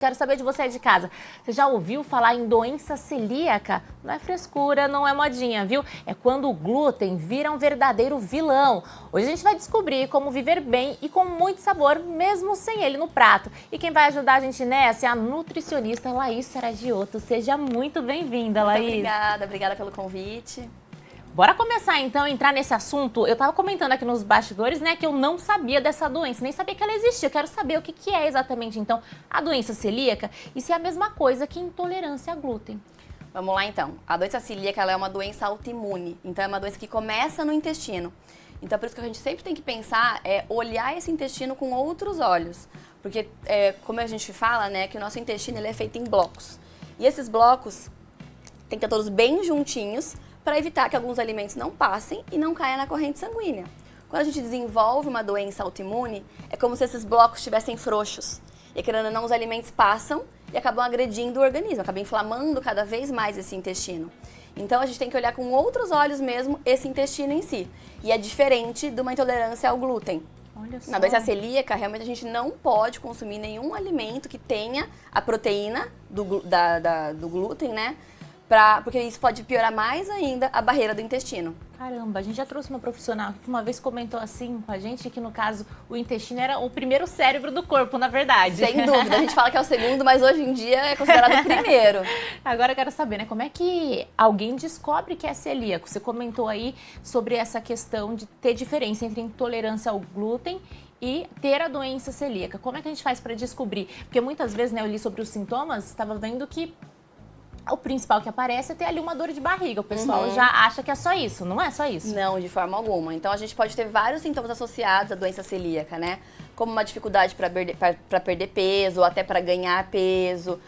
Quero saber de você aí de casa. Você já ouviu falar em doença celíaca? Não é frescura, não é modinha, viu? É quando o glúten vira um verdadeiro vilão. Hoje a gente vai descobrir como viver bem e com muito sabor, mesmo sem ele no prato. E quem vai ajudar a gente nessa é a nutricionista Laís Saragioto. Seja muito bem-vinda, Laís. Obrigada pelo convite. Bora começar então a entrar nesse assunto. Eu tava comentando aqui nos bastidores, né, que eu não sabia dessa doença, nem sabia que ela existia. Eu quero saber o que é exatamente então a doença celíaca e se é a mesma coisa que intolerância a glúten. Vamos lá então. A doença celíaca ela é uma doença autoimune, então é uma doença que começa no intestino. Então por isso que a gente sempre tem que pensar é olhar esse intestino com outros olhos, porque como a gente fala, né, que o nosso intestino ele é feito em blocos. E esses blocos tem que estar todos bem juntinhos, para evitar que alguns alimentos não passem e não caiam na corrente sanguínea. Quando a gente desenvolve uma doença autoimune, é como se esses blocos estivessem frouxos. E querendo ou não, os alimentos passam e acabam agredindo o organismo, acabam inflamando cada vez mais esse intestino. Então a gente tem que olhar com outros olhos mesmo esse intestino em si. E é diferente de uma intolerância ao glúten. Olha só. Na doença celíaca, realmente a gente não pode consumir nenhum alimento que tenha a proteína do glúten, né? Porque isso pode piorar mais ainda a barreira do intestino. Caramba, a gente já trouxe uma profissional que uma vez comentou assim com a gente que no caso o intestino era o primeiro cérebro do corpo, na verdade. Sem dúvida, a gente fala que é o segundo, mas hoje em dia é considerado o primeiro. Agora eu quero saber, né, como é que alguém descobre que é celíaco? Você comentou aí sobre essa questão de ter diferença entre intolerância ao glúten e ter a doença celíaca. Como é que a gente faz para descobrir? Porque muitas vezes, né, eu li sobre os sintomas, estava vendo que o principal que aparece é ter ali uma dor de barriga. O pessoal já acha que é só isso, não é só isso? Não, de forma alguma. Então a gente pode ter vários sintomas associados à doença celíaca, né? Como uma dificuldade para perder peso, ou até para ganhar peso,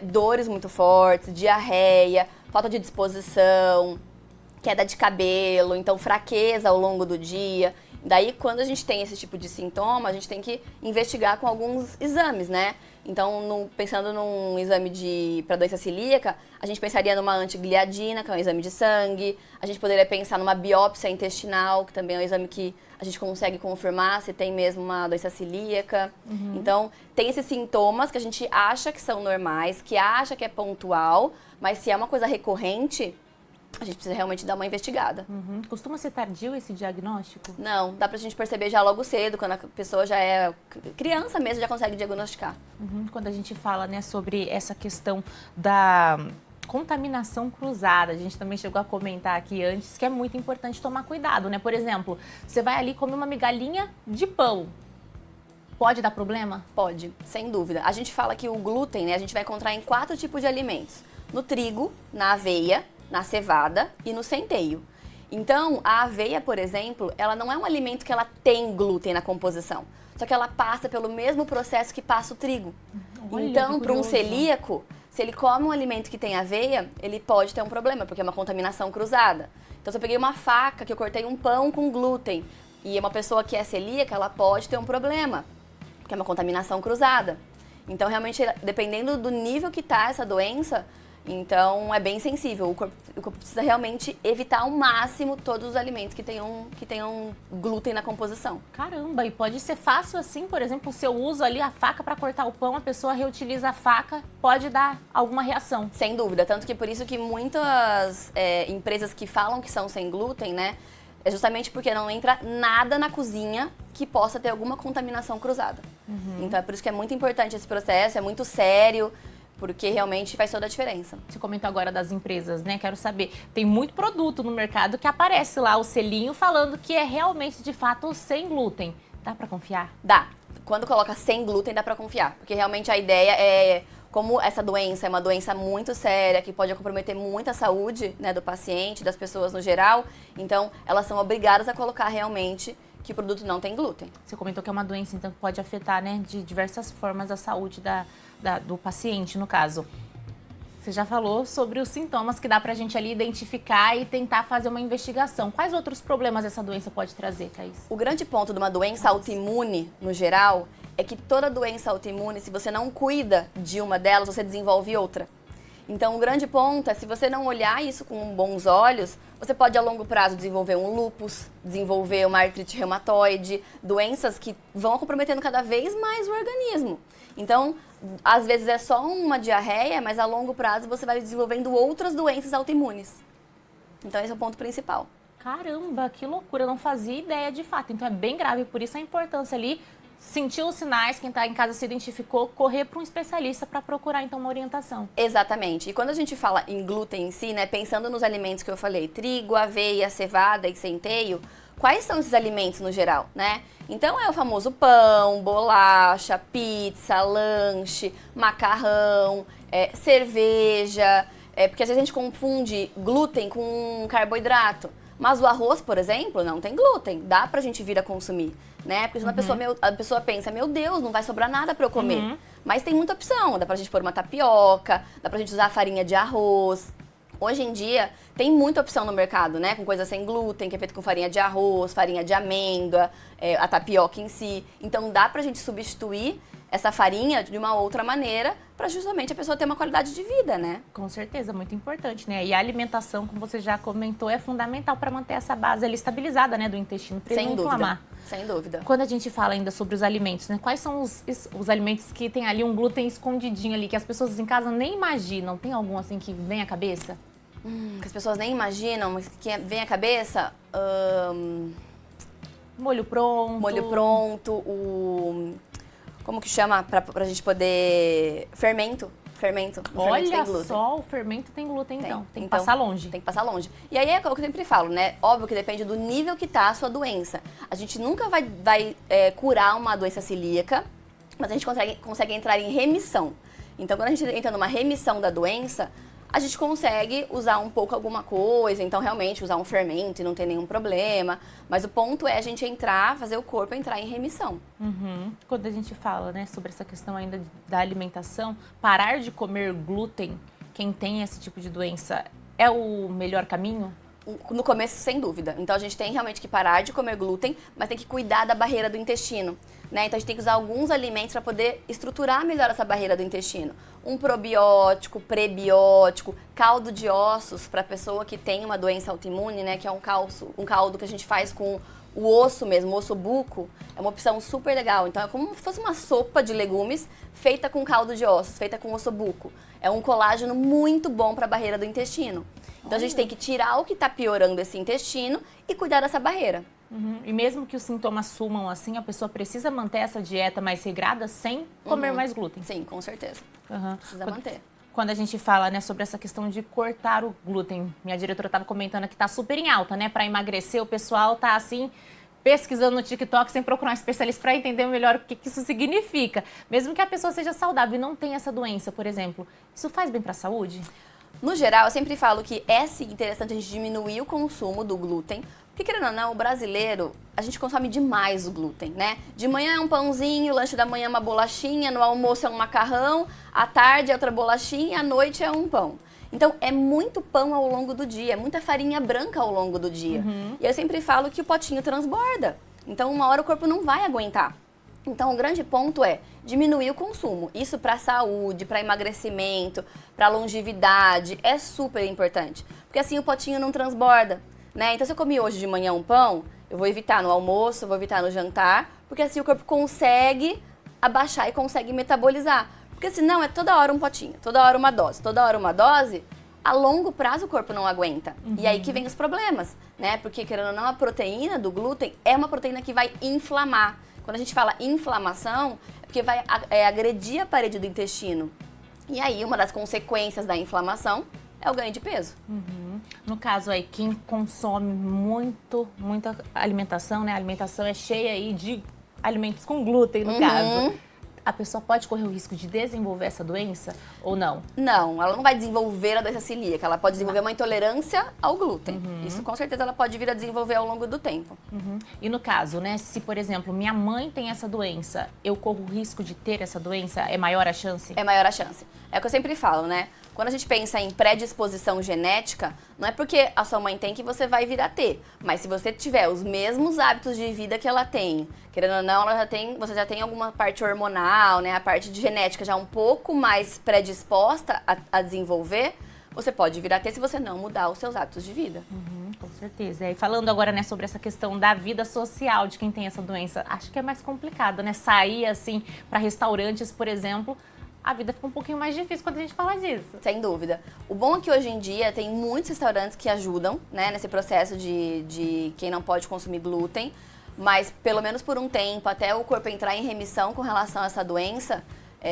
dores muito fortes, diarreia, falta de disposição, queda de cabelo, então fraqueza ao longo do dia. Daí, quando a gente tem esse tipo de sintoma, a gente tem que investigar com alguns exames, né? Então, pensando num exame para doença celíaca, a gente pensaria numa antigliadina, que é um exame de sangue. A gente poderia pensar numa biópsia intestinal, que também é um exame que a gente consegue confirmar se tem mesmo uma doença celíaca. Então, tem esses sintomas que a gente acha que são normais, que acha que é pontual, mas se é uma coisa recorrente, a gente precisa realmente dar uma investigada. Costuma ser tardio esse diagnóstico? Não, dá pra gente perceber já logo cedo, quando a pessoa já é criança mesmo, já consegue diagnosticar. Quando a gente fala, né, sobre essa questão da contaminação cruzada, a gente também chegou a comentar aqui antes que é muito importante tomar cuidado, né? Por exemplo, você vai ali comer uma migalhinha de pão. Pode dar problema? Pode, sem dúvida. A gente fala que o glúten, né, a gente vai encontrar em 4 tipos de alimentos. No trigo, na aveia, na cevada e no centeio. Então, a aveia, por exemplo, ela não é um alimento que ela tem glúten na composição, só que ela passa pelo mesmo processo que passa o trigo. Olha, então, para um celíaco, se ele come um alimento que tem aveia, ele pode ter um problema, porque é uma contaminação cruzada. Então, se eu peguei uma faca que eu cortei um pão com glúten e uma pessoa que é celíaca, ela pode ter um problema, porque é uma contaminação cruzada. Então, realmente, dependendo do nível que está essa doença, então é bem sensível. O corpo precisa realmente evitar ao máximo todos os alimentos que tenham glúten na composição. Caramba, e pode ser fácil assim, por exemplo, se eu uso ali a faca para cortar o pão, a pessoa reutiliza a faca, pode dar alguma reação. Sem dúvida, tanto que por isso que muitas empresas que falam que são sem glúten, né, é justamente porque não entra nada na cozinha que possa ter alguma contaminação cruzada. Então é por isso que é muito importante esse processo, é muito sério, porque realmente faz toda a diferença. Você comentou agora das empresas, né? Quero saber, tem muito produto no mercado que aparece lá o selinho falando que é realmente, de fato, sem glúten. Dá pra confiar? Dá. Quando coloca sem glúten, dá pra confiar. Porque realmente a ideia é, como essa doença é uma doença muito séria, que pode comprometer muito a saúde, né, do paciente, das pessoas no geral, então elas são obrigadas a colocar realmente que o produto não tem glúten. Você comentou que é uma doença, então, que pode afetar, né, de diversas formas a saúde do paciente, no caso. Você já falou sobre os sintomas que dá pra gente ali identificar e tentar fazer uma investigação. Quais outros problemas essa doença pode trazer, Thaís? O grande ponto de uma doença autoimune, no geral, é que toda doença autoimune, se você não cuida de uma delas, você desenvolve outra. Então, o grande ponto é, se você não olhar isso com bons olhos, você pode, a longo prazo, desenvolver um lúpus, desenvolver uma artrite reumatoide, doenças que vão comprometendo cada vez mais o organismo. Então, às vezes é só uma diarreia, mas a longo prazo você vai desenvolvendo outras doenças autoimunes. Então esse é o ponto principal. Caramba, que loucura, eu não fazia ideia de fato. Então é bem grave, por isso a importância ali, sentir os sinais, quem está em casa se identificou, correr para um especialista para procurar então uma orientação. Exatamente. E quando a gente fala em glúten em si, né, pensando nos alimentos que eu falei, trigo, aveia, cevada e centeio, quais são esses alimentos no geral, né? Então é o famoso pão, bolacha, pizza, lanche, macarrão, cerveja, porque às vezes a gente confunde glúten com carboidrato. Mas o arroz, por exemplo, não tem glúten, dá pra gente vir a consumir, né? Porque senão a pessoa pensa, meu Deus, não vai sobrar nada pra eu comer. Mas tem muita opção, dá pra gente pôr uma tapioca, dá pra gente usar farinha de arroz. Hoje em dia, tem muita opção no mercado, né? Com coisa sem glúten, que é feito com farinha de arroz, farinha de amêndoa, a tapioca em si. Então, dá pra gente substituir essa farinha de uma outra maneira para justamente a pessoa ter uma qualidade de vida, né? Com certeza, muito importante, né? E a alimentação, como você já comentou, é fundamental para manter essa base ali estabilizada, né, do intestino, para ele não inflamar. Sem dúvida. Quando a gente fala ainda sobre os alimentos, né? Quais são os alimentos que tem ali um glúten escondidinho ali, que as pessoas em casa nem imaginam? Tem algum assim que vem à cabeça? Que as pessoas nem imaginam, mas que vem à cabeça... Molho pronto. Molho pronto, como que chama pra gente poder... Fermento. Olha tem glúten. só, o fermento tem glúten, então. Tem que Então, passar longe. Tem que passar longe. E aí é o que eu sempre falo, né? Óbvio que depende do nível que tá a sua doença. A gente nunca vai curar uma doença celíaca, mas a gente consegue entrar em remissão. Então, quando a gente entra numa remissão da doença, a gente consegue usar um pouco alguma coisa, então realmente usar um fermento e não tem nenhum problema. Mas o ponto é a gente fazer o corpo entrar em remissão. Quando a gente fala, né, sobre essa questão ainda da alimentação, parar de comer glúten, quem tem esse tipo de doença, é o melhor caminho? No começo, sem dúvida. Então, a gente tem realmente que parar de comer glúten, mas tem que cuidar da barreira do intestino, né? Então, a gente tem que usar alguns alimentos para poder estruturar melhor essa barreira do intestino. Um probiótico, prebiótico, caldo de ossos para pessoa que tem uma doença autoimune, né? Que é um caldo que a gente faz com o osso mesmo, o osso buco. É uma opção super legal. Então, é como se fosse uma sopa de legumes feita com caldo de ossos, feita com osso buco. É um colágeno muito bom para a barreira do intestino. Então, a gente tem que tirar o que está piorando esse intestino e cuidar dessa barreira. E mesmo que os sintomas sumam assim, a pessoa precisa manter essa dieta mais regrada sem comer mais glúten? Sim, com certeza. Precisa manter. Quando a gente fala, né, sobre essa questão de cortar o glúten, minha diretora estava comentando que está super em alta, né? Para emagrecer, o pessoal está assim pesquisando no TikTok sem procurar um especialista para entender melhor o que isso significa. Mesmo que a pessoa seja saudável e não tenha essa doença, por exemplo, isso faz bem para a saúde? No geral, eu sempre falo que é sim interessante a gente diminuir o consumo do glúten, porque querendo ou não, o brasileiro, a gente consome demais o glúten, né? De manhã é um pãozinho, lanche da manhã é uma bolachinha, no almoço é um macarrão, à tarde é outra bolachinha, à noite é um pão. Então, é muito pão ao longo do dia, é muita farinha branca ao longo do dia. E eu sempre falo que o potinho transborda. Então, uma hora o corpo não vai aguentar. Então, o grande ponto é diminuir o consumo. Isso para saúde, para emagrecimento, para longevidade, é super importante. Porque assim o potinho não transborda, né? Então, se eu comi hoje de manhã um pão, eu vou evitar no almoço, eu vou evitar no jantar, porque assim o corpo consegue abaixar e consegue metabolizar. Porque senão é toda hora um potinho, toda hora uma dose, a longo prazo o corpo não aguenta. E aí que vem os problemas, né? Porque, querendo ou não, a proteína do glúten é uma proteína que vai inflamar. Quando a gente fala inflamação, é porque vai agredir a parede do intestino. E aí, uma das consequências da inflamação é o ganho de peso. No caso aí, quem consome muita alimentação, né? A alimentação é cheia aí de alimentos com glúten, no caso. A pessoa pode correr o risco de desenvolver essa doença ou não? Não, ela não vai desenvolver a doença celíaca, ela pode desenvolver uma intolerância ao glúten. Isso com certeza ela pode vir a desenvolver ao longo do tempo. E no caso, né, se por exemplo, minha mãe tem essa doença, eu corro o risco de ter essa doença? É maior a chance? É maior a chance. É o que eu sempre falo, né? Quando a gente pensa em predisposição genética, não é porque a sua mãe tem que você vai vir a ter. Mas se você tiver os mesmos hábitos de vida que ela tem, querendo ou não, você já tem alguma parte hormonal, né? A parte de genética já um pouco mais predisposta a desenvolver, você pode vir a ter se você não mudar os seus hábitos de vida. Com certeza. E falando agora, né, sobre essa questão da vida social de quem tem essa doença, acho que é mais complicado, né? Sair assim para restaurantes, por exemplo, a vida fica um pouquinho mais difícil quando a gente fala disso. Sem dúvida. O bom é que hoje em dia tem muitos restaurantes que ajudam, né, nesse processo de quem não pode consumir glúten, mas pelo menos por um tempo, até o corpo entrar em remissão com relação a essa doença,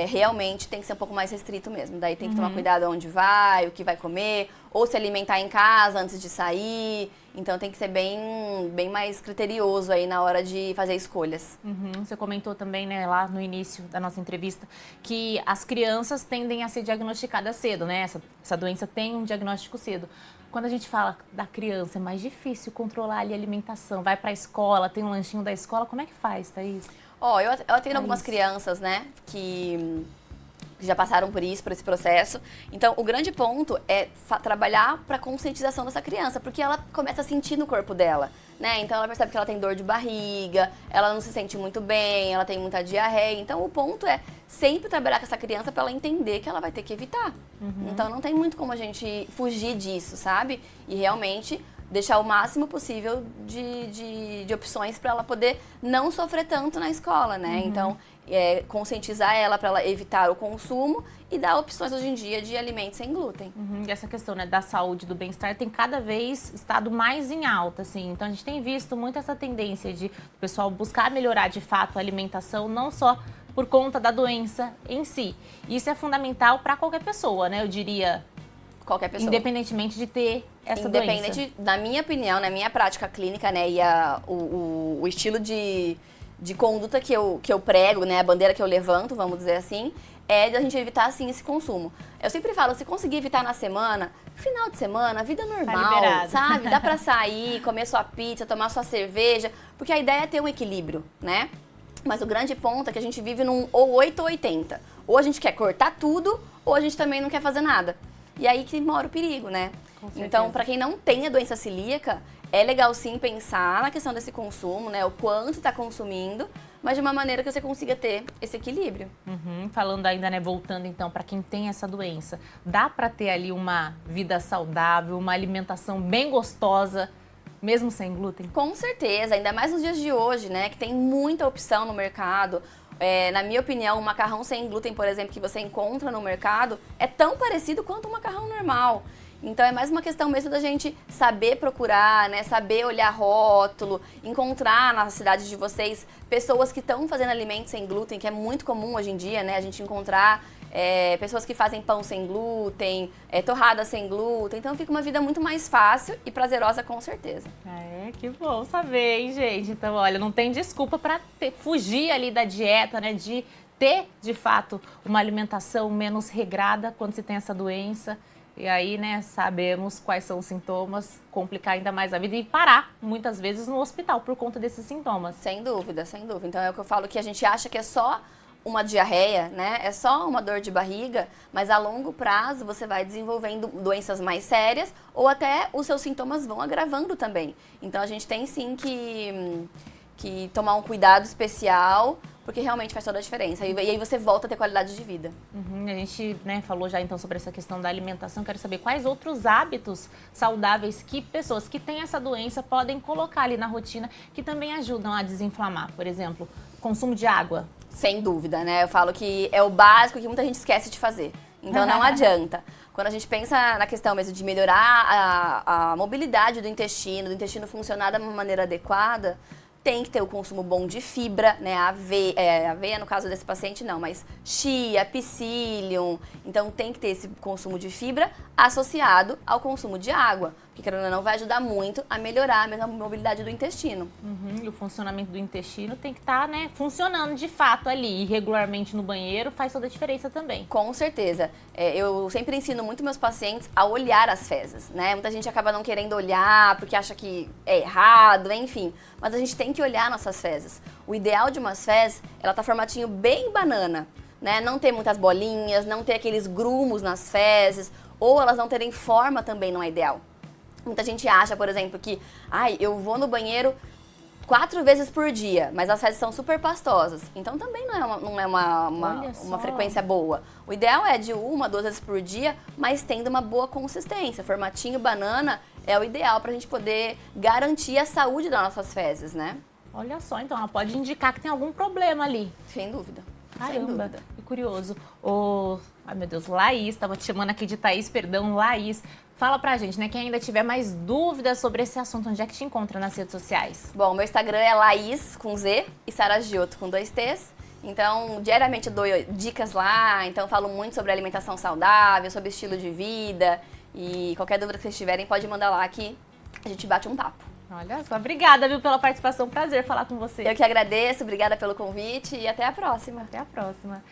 realmente tem que ser um pouco mais restrito mesmo. Daí tem que tomar cuidado onde vai, o que vai comer, ou se alimentar em casa antes de sair. Então tem que ser bem mais criterioso aí na hora de fazer escolhas. Você comentou também, né, lá no início da nossa entrevista, que as crianças tendem a ser diagnosticadas cedo, né? Essa doença tem um diagnóstico cedo. Quando a gente fala da criança, é mais difícil controlar ali a alimentação. Vai para a escola, tem um lanchinho da escola, como é que faz, Thaís? Eu atendo algumas crianças, né, que já passaram por esse processo. Então, o grande ponto é trabalhar para a conscientização dessa criança, porque ela começa a sentir no corpo dela, né? Então, ela percebe que ela tem dor de barriga, ela não se sente muito bem, ela tem muita diarreia. Então, o ponto é sempre trabalhar com essa criança para ela entender que ela vai ter que evitar. Então, não tem muito como a gente fugir disso, sabe? E realmente deixar o máximo possível de opções para ela poder não sofrer tanto na escola, né? Então, conscientizar ela para ela evitar o consumo e dar opções hoje em dia de alimentos sem glúten. E essa questão, né, da saúde, do bem-estar tem cada vez estado mais em alta, assim. Então a gente tem visto muito essa tendência de o pessoal buscar melhorar de fato a alimentação, não só por conta da doença em si. Isso é fundamental para qualquer pessoa, né? Eu diria, qualquer pessoa. Independentemente de ter essa doença. Independente, na minha opinião, na minha prática clínica, né, e o estilo de conduta que eu prego, né, a bandeira que eu levanto, vamos dizer assim, é de a gente evitar, assim, esse consumo. Eu sempre falo, se conseguir evitar na semana, final de semana, vida normal, sabe? Dá pra sair, comer sua pizza, tomar sua cerveja, porque a ideia é ter um equilíbrio, né? Mas o grande ponto é que a gente vive num ou 8 ou 80. Ou a gente quer cortar tudo, ou a gente também não quer fazer nada. E aí que mora o perigo, né? Então, para quem não tem a doença celíaca, é legal sim pensar na questão desse consumo, né? O quanto está consumindo, mas de uma maneira que você consiga ter esse equilíbrio. Falando ainda, né, voltando então para quem tem essa doença, dá para ter ali uma vida saudável, uma alimentação bem gostosa, mesmo sem glúten? Com certeza, ainda mais nos dias de hoje, né? Que tem muita opção no mercado. Na minha opinião, o macarrão sem glúten, por exemplo, que você encontra no mercado, é tão parecido quanto o macarrão normal. Então é mais uma questão mesmo da gente saber procurar, né? Saber olhar rótulo, encontrar na cidade de vocês pessoas que estão fazendo alimentos sem glúten, que é muito comum hoje em dia, né? A gente encontrar pessoas que fazem pão sem glúten, torrada sem glúten. Então fica uma vida muito mais fácil e prazerosa, com certeza. Que bom saber, hein, gente? Então, olha, não tem desculpa para fugir ali da dieta, né? De ter, de fato, uma alimentação menos regrada quando se tem essa doença. E aí, né, sabemos quais são os sintomas, complicar ainda mais a vida e parar, muitas vezes, no hospital por conta desses sintomas. Sem dúvida, sem dúvida. Então é o que eu falo, que a gente acha que é só uma diarreia, né? É só uma dor de barriga, mas a longo prazo você vai desenvolvendo doenças mais sérias ou até os seus sintomas vão agravando também. Então a gente tem sim que tomar um cuidado especial, porque realmente faz toda a diferença. E aí você volta a ter qualidade de vida. A gente, né, falou já então sobre essa questão da alimentação. Quero saber quais outros hábitos saudáveis que pessoas que têm essa doença podem colocar ali na rotina que também ajudam a desinflamar. Por exemplo, consumo de água. Sem dúvida, né? Eu falo que é o básico que muita gente esquece de fazer. Então não adianta. Quando a gente pensa na questão mesmo de melhorar a mobilidade do intestino funcionar da maneira adequada, tem que ter o consumo bom de fibra, né? Aveia, no caso desse paciente, não, mas chia, psyllium. Então, tem que ter esse consumo de fibra associado ao consumo de água. Porque, querendo ou não, vai ajudar muito a melhorar mesmo a mobilidade do intestino. E o funcionamento do intestino tem que estar, né, funcionando de fato ali. E regularmente no banheiro faz toda a diferença também. Com certeza. Eu sempre ensino muito meus pacientes a olhar as fezes, né? Muita gente acaba não querendo olhar porque acha que é errado, enfim. Mas a gente tem que olhar nossas fezes. O ideal de umas fezes, ela tá formatinho bem banana, né? Não ter muitas bolinhas, não ter aqueles grumos nas fezes, ou elas não terem forma também não é ideal. Muita gente acha, por exemplo, que eu vou no banheiro 4 vezes por dia, mas as fezes são super pastosas. Então também não é uma frequência boa. O ideal é de 1 a 2 vezes por dia, mas tendo uma boa consistência. Formatinho banana é o ideal para a gente poder garantir a saúde das nossas fezes, né? Olha só, então ela pode indicar que tem algum problema ali. Sem dúvida. Caramba. Sem dúvida. E curioso. Ai, meu Deus, Laís, tava te chamando aqui de Thaís, perdão, Laís. Fala pra gente, né, quem ainda tiver mais dúvidas sobre esse assunto, onde é que te encontra nas redes sociais? Bom, meu Instagram é Laís, com Z, e Sara Giotto, com 2 T's. Então, diariamente eu dou dicas lá, então eu falo muito sobre alimentação saudável, sobre estilo de vida. E qualquer dúvida que vocês tiverem, pode mandar lá que a gente bate um papo. Olha só, obrigada, viu, pela participação. Prazer falar com você. Eu que agradeço, obrigada pelo convite e até a próxima. Até a próxima.